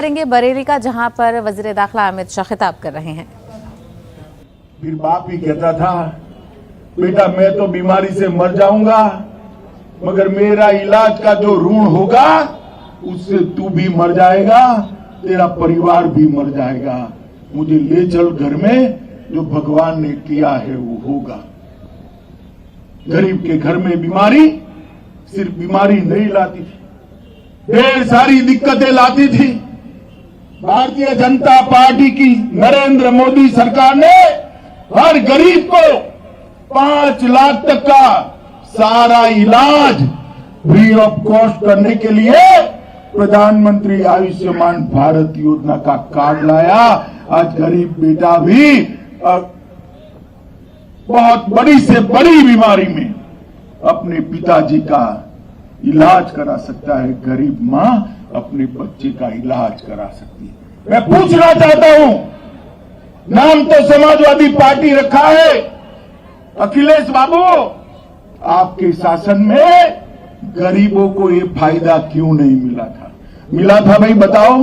करेंगे बरेली का, जहां पर वजीर दाखिला अमित शाह खिताब कर रहे हैं। फिर बाप ही कहता था, बेटा मैं तो बीमारी से मर जाऊंगा, मगर मेरा इलाज का जो ऋण होगा उससे तू भी मर जाएगा, तेरा परिवार भी मर जाएगा। मुझे ले चल घर में, जो भगवान ने किया है वो होगा। गरीब के घर में बीमारी सिर्फ बीमारी नहीं लाती थी, ढेर सारी दिक्कतें लाती थी। भारतीय जनता पार्टी की नरेंद्र मोदी सरकार ने हर गरीब को 5 लाख तक का सारा इलाज फ्री ऑफ कॉस्ट करने के लिए प्रधानमंत्री आयुष्मान भारत योजना का कार्ड लाया। आज गरीब बेटा भी बहुत बड़ी से बड़ी बीमारी में अपने पिताजी का इलाज करा सकता है, गरीब मां अपने बच्चे का इलाज करा सकती है। मैं पूछना चाहता हूं, नाम तो समाजवादी पार्टी रखा है, अखिलेश बाबू आपके शासन में गरीबों को ये फायदा क्यों नहीं मिला था? मिला था भाई, बताओ,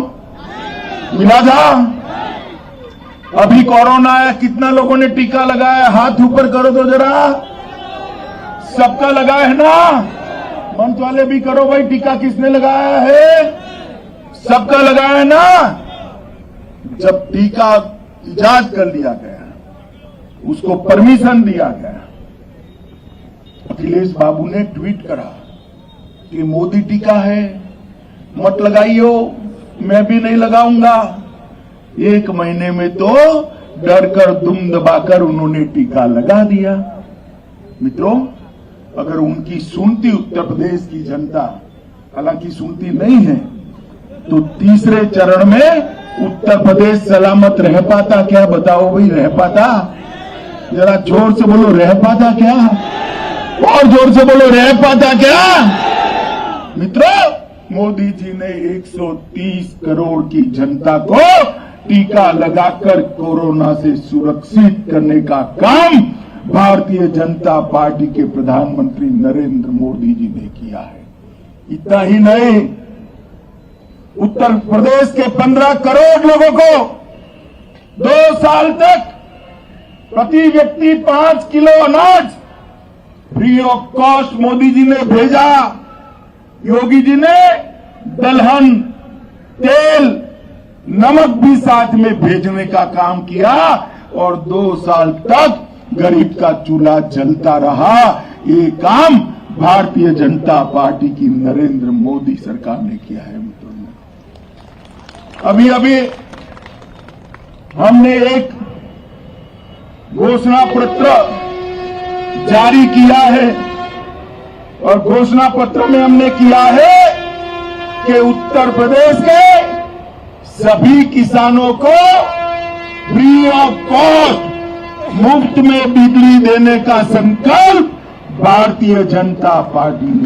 मिला था? अभी कोरोना आया, कितना लोगों ने टीका लगाया? हाथ ऊपर करो तो जरा, सबका लगाया है ना? मंच वाले भी करो भाई, टीका किसने लगाया है? सबका लगाया है ना? जब टीका इजाद कर लिया गया, उसको परमिशन दिया गया, अखिलेश बाबू ने ट्वीट करा कि मोदी टीका है, मत लगाइयो, मैं भी नहीं लगाऊंगा। 1 महीने में तो डर कर दुम दबाकर उन्होंने टीका लगा दिया। मित्रों, अगर उनकी सुनती उत्तर प्रदेश की जनता, हालांकि सुनती नहीं है, तो तीसरे चरण में उत्तर प्रदेश सलामत रह पाता क्या? बताओ भाई, रह पाता? जरा जोर से बोलो, रह पाता क्या? और जोर से बोलो, रह पाता क्या? मित्रों, मोदी जी ने 130 करोड़ की जनता को टीका लगाकर कोरोना से सुरक्षित करने का काम भारतीय जनता पार्टी के प्रधानमंत्री नरेंद्र मोदी जी ने किया है। इतना ही नहीं, उत्तर प्रदेश के 15 करोड़ लोगों को 2 साल तक प्रति व्यक्ति 5 किलो अनाज free of cost Modi ji ने भेजा। योगी जी ने दलहन, तेल, नमक भी साथ में भेजने का काम किया और 2 साल तक गरीब का चूल्हा जलता रहा। ये काम भारतीय जनता पार्टी की नरेंद्र मोदी सरकार ने किया है। मित्रों, अभी अभी हमने एक घोषणा पत्र जारी किया है और घोषणा पत्र में हमने किया है कि उत्तर प्रदेश के सभी किसानों को फ्री ऑफ कॉस्ट मुफ्त में बिजली देने का संकल्प भारतीय जनता पार्टी ने